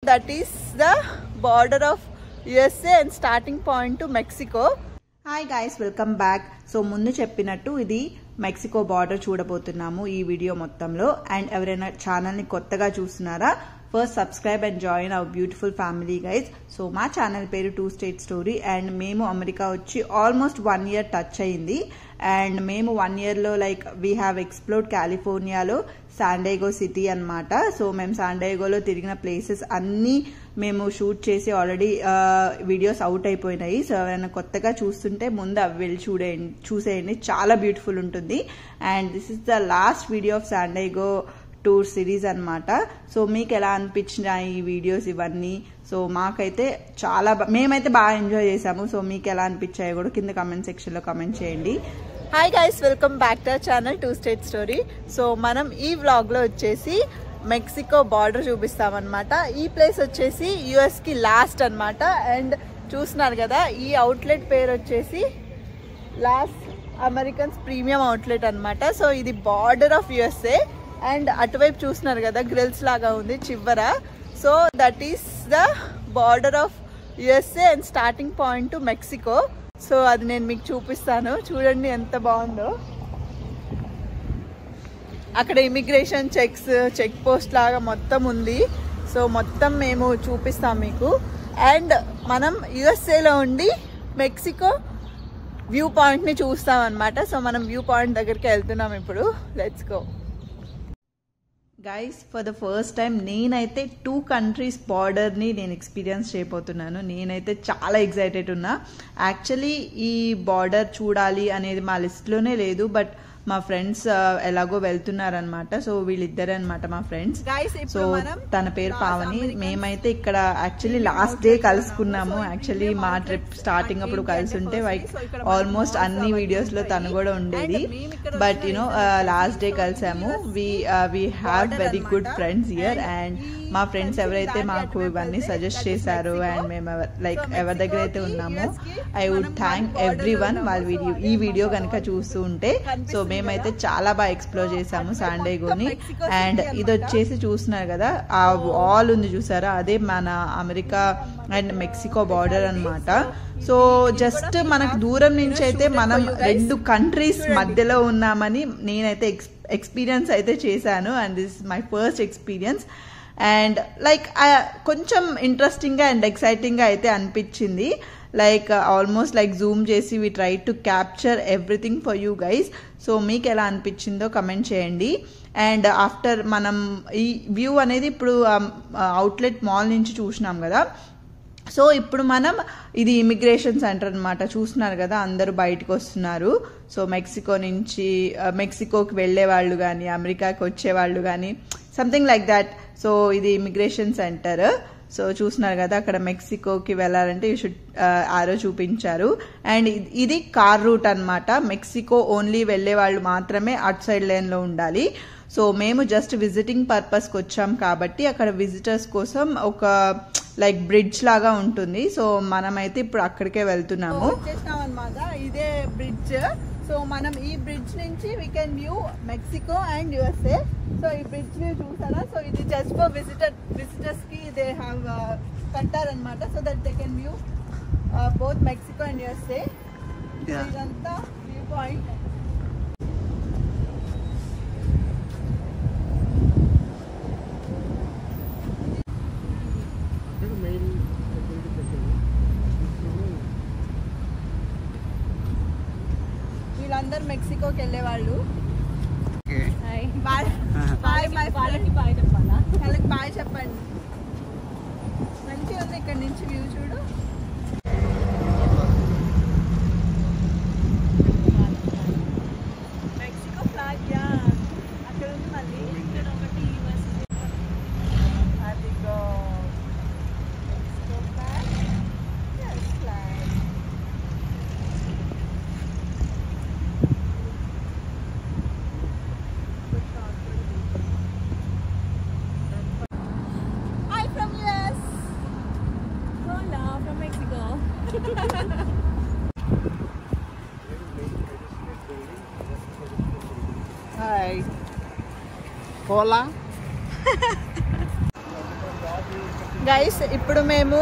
that is the border of USA and starting point to Mexico. Hi guys, welcome back. So ముందు చెప్పినట్టు ఇది Mexico border చూడబోతున్నాము ఈ video మొత్తంలో. And ఎవరైనా ఛానల్ని కొత్తగా చూస్తున్నారా, first subscribe and join our beautiful family guys. So మా ఛానల్ పేరు 2 State Story. అండ్ మేము అమెరికా వచ్చి ఆల్మోస్ట్ 1 year టచ్ అయింది. అండ్ మేము 1 yearలో లైక్ వీ హ్యావ్ ఎక్స్ప్లోర్డ్ కాలిఫోర్నియాలో శాన్ డయాగో సిటీ అనమాట. సో మేము శాన్ డయాగోలో తిరిగిన ప్లేసెస్ అన్నీ మేము షూట్ చేసి ఆల్రెడీ వీడియోస్ అవుట్ అయిపోయినాయి. సో ఎవరైనా కొత్తగా చూస్తుంటే ముందు అవి వెళ్ళి చూసేయండి, చాలా బ్యూటిఫుల్ ఉంటుంది. And this is the last video of San Diego tour series అనమాట. సో మీకు ఎలా అనిపించినాయి ఈ వీడియోస్ ఇవన్నీ? సో మాకైతే మేమైతే బాగా ఎంజాయ్ చేసాము. సో మీకు ఎలా అనిపించాయో కూడా కింద కమెంట్ సెక్షన్లో కమెంట్ చేయండి. Hi guys, welcome back to our channel 2 State Story. So మనం ఈ వ్లాగ్లో వచ్చేసి మెక్సికో బార్డర్ చూపిస్తామన్నమాట. ఈ ప్లేస్ వచ్చేసి యుఎస్కి లాస్ట్ అనమాట. అండ్ చూస్తున్నారు కదా, ఈ అవుట్లెట్ పేరు వచ్చేసి లాస్ అమెరికన్స్ ప్రీమియం అవుట్లెట్ అనమాట. సో ఇది బార్డర్ ఆఫ్ యుఎస్ఏ. అండ్ అటువైపు చూస్తున్నారు కదా, గ్రిల్స్ లాగా ఉంది చివర. So that is the border of USA and starting point to Mexico. So అది నేను మీకు చూపిస్తాను, చూడండి ఎంత బాగుందో. అక్కడ ఇమిగ్రేషన్ చెక్ పోస్ట్ లాగా మొత్తం ఉంది. సో మొత్తం మేము చూపిస్తాం మీకు. అండ్ మనం యుఎస్ఏలో ఉండి మెక్సికో వ్యూ పాయింట్ని చూస్తాం అనమాట. సో మనం వ్యూ పాయింట్ దగ్గరికి వెళ్తున్నాం ఇప్పుడు. Let's go guys. For the first time నేనైతే 2 countries బార్డర్ని నేను ఎక్స్పీరియన్స్ చేయబోతున్నాను. నేనైతే చాలా ఎక్సైటెడ్ ఉన్నా. యాక్చువల్లీ ఈ బార్డర్ చూడాలి అనేది మా లిస్ట్లోనే లేదు, బట్ మా ఫ్రెండ్స్ ఎలాగో వెళ్తున్నారనమాట. సో వీళ్ళిద్దరే అనమాట మా ఫ్రెండ్స్. సో తన పేరు పావని. మేమైతే ఇక్కడ యాక్చువల్లీ లాస్ట్ డే కలుసుకున్నాము. యాక్చువల్లీ మా ట్రిప్ స్టార్టింగ్ అప్పుడు కలిసి ఉంటే ఆల్మోస్ట్ అన్ని వీడియోస్ లో తను కూడా ఉండేది. బట్ యునో లాస్ట్ డే కలిసాము. We have very good friends here. And మా ఫ్రెండ్స్ ఎవరైతే మాకు ఇవన్నీ సజెస్ట్ చేశారు అండ్ మేము లైక్ ఎవరి దగ్గర అయితే ఉన్నామో, I would thank everyone వాళ్ళ ఈ వీడియో కనుక చూస్తూ ఉంటే. సో మేమైతే చాలా బాగా ఎక్స్ప్లోర్ చేసాము శాన్ డయాగోని. అండ్ ఇది వచ్చేసి చూస్తున్నారు కదా, ఆ వాల్ ఉంది చూసారా, అదే మన అమెరికా అండ్ మెక్సికో బార్డర్ అనమాట. సో జస్ట్ మనకు దూరం నుంచి అయితే మనం 2 countries మధ్యలో ఉన్నామని నేనైతే ఎక్స్పీరియన్స్ అయితే చేశాను. And this is my first experience. And like కొంచెం ఇంట్రెస్టింగ్గా అండ్ ఎక్సైటింగ్గా అయితే అనిపించింది. లైక్ ఆల్మోస్ట్ లైక్ జూమ్ చేసి we try to capture everything for you guys. So మీకు ఎలా అనిపించిందో కమెంట్ చేయండి. అండ్ ఆఫ్టర్ మనం ఈ వ్యూ అనేది ఇప్పుడు అవుట్లెట్ మాల్ నుంచి చూసినాం కదా. సో ఇప్పుడు మనం ఇది ఇమిగ్రేషన్ సెంటర్ అనమాట. చూస్తున్నారు కదా, అందరూ బయటకు వస్తున్నారు. సో మెక్సికో నుంచి మెక్సికోకి వెళ్ళే వాళ్ళు కానీ అమెరికాకి వచ్చే వాళ్ళు కానీ సంథింగ్ లైక్ దాట్. సో ఇది ఇమిగ్రేషన్ సెంటర్. సో చూస్తున్నారు కదా, అక్కడ మెక్సికోకి వెళ్ళాలంటే యూ షుడ్ ఆరో చూపించారు. అండ్ ఇది కార్ రూట్ అనమాట. మెక్సికో ఓన్లీ వెళ్ళే వాళ్ళు మాత్రమే అటు సైడ్ లైన్లో ఉండాలి. సో మేము జస్ట్ విజిటింగ్ పర్పస్కి వచ్చాం కాబట్టి అక్కడ విజిటర్స్ కోసం ఒక లైక్ బ్రిడ్జ్ లాగా ఉంటుంది. సో మనమైతే ఇప్పుడు అక్కడికే వెళ్తున్నాము. వచ్చేసినాం అనమాట, ఇదే బ్రిడ్జ్. సో మనం ఈ బ్రిడ్జ్ నుంచి we can view Mexico and USA. So ఈ బ్రిడ్జ్ ని చూసారా? సో ఇది జస్ట్ ఫర్ విజిటర్స్ కి దే హ్యావ్ కట్టారనమాట. So that they can view both Mexico and USA. ఇదంతా వ్యూ పాయింట్. వీళ్ళందరూ మెక్సికోకి వెళ్ళే వాళ్ళు. వాళ్ళకి బాయ్ చెప్పండి. మంచిగా ఉంది ఇక్కడ నుంచి వ్యూ చూడు. మెక్సికో ఫ్లాగ్ యా అక్కడ ఉంది. మళ్ళీ ఇక్కడ ఒకటి అదిగో మెక్సికో ఫ్లాగ్. Hola. గైస్ ఇప్పుడు మేము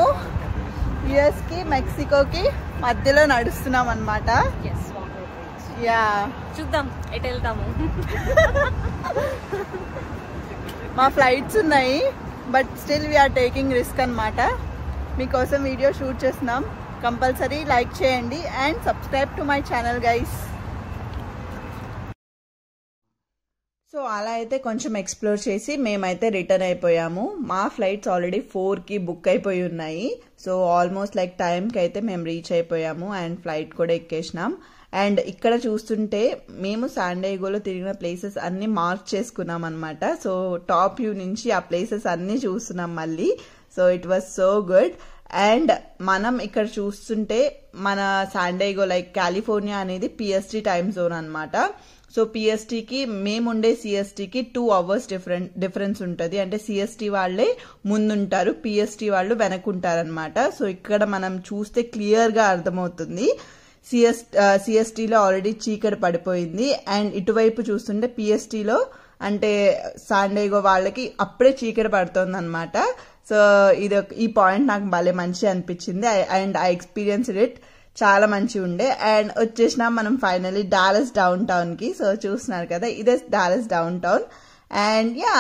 యుఎస్కి మెక్సికోకి మధ్యలో నడుస్తున్నాం అన్నమాట. యా చూద్దాం ఎటు వెళ్తాము. మా ఫ్లైట్స్ ఉన్నాయి but still we're taking risk అన్నమాట. మీకోసం వీడియో షూట్ చేస్తున్నాం. కంపల్సరీ లైక్ చేయండి and subscribe to my channel guys. So అలా అయితే కొంచెం ఎక్స్ప్లోర్ చేసి మేమైతే రిటర్న్ అయిపోయాము. మా ఫ్లైట్స్ ఆల్రెడీ 4కి బుక్ అయిపోయి ఉన్నాయి. సో ఆల్మోస్ట్ లైక్ టైంకి అయితే మేము రీచ్ అయిపోయాము అండ్ ఫ్లైట్ కూడా ఎక్కేసినాం. అండ్ ఇక్కడ చూస్తుంటే మేము శాండియాగోలో తిరిగిన ప్లేసెస్ అన్ని మార్క్ చేసుకున్నాం అనమాట. సో టాప్ వ్యూ నుంచి ఆ ప్లేసెస్ అన్ని చూస్తున్నాం మళ్ళీ. So it was so good. And మనం ఇక్కడ చూస్తుంటే మన శాండియాగో లైక్ కాలిఫోర్నియా అనేది పిఎస్టీ టైమ్ జోన్ అనమాట. సో పిఎస్టీకి మేముండే సిఎస్టీకి 2 hours డిఫరెన్స్ ఉంటుంది. అంటే సిఎస్టీ వాళ్ళే ముందుంటారు, పిఎస్టీ వాళ్ళు వెనకుంటారనమాట. సో ఇక్కడ మనం చూస్తే క్లియర్గా అర్థమవుతుంది. సిఎస్టీలో ఆల్రెడీ చీకటి పడిపోయింది అండ్ ఇటువైపు చూస్తుంటే పిఎస్టీలో అంటే శాండియాగో వాళ్ళకి అప్పుడే చీకటి పడుతుంది అనమాట. సో ఈ పాయింట్ నాకు భలే మంచి అనిపించింది అండ్ ఐ ఎక్స్పీరియన్స్డ్ ఇట్. చాలా మంచిగా ఉండే. అండ్ వచ్చేసినాం మనం ఫైనలీ డాలస్ డౌన్ టౌన్ కి. సో చూస్తున్నారు కదా, ఇదే Dallas down town. And yeah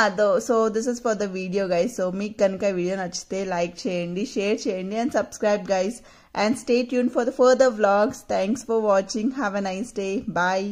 so this is for the video guys. So మీకు కనుక వీడియో నచ్చితే లైక్ చేయండి, షేర్ చేయండి and subscribe guys. And stay tuned for the further vlogs. Thanks for watching. Have a nice day. Bye.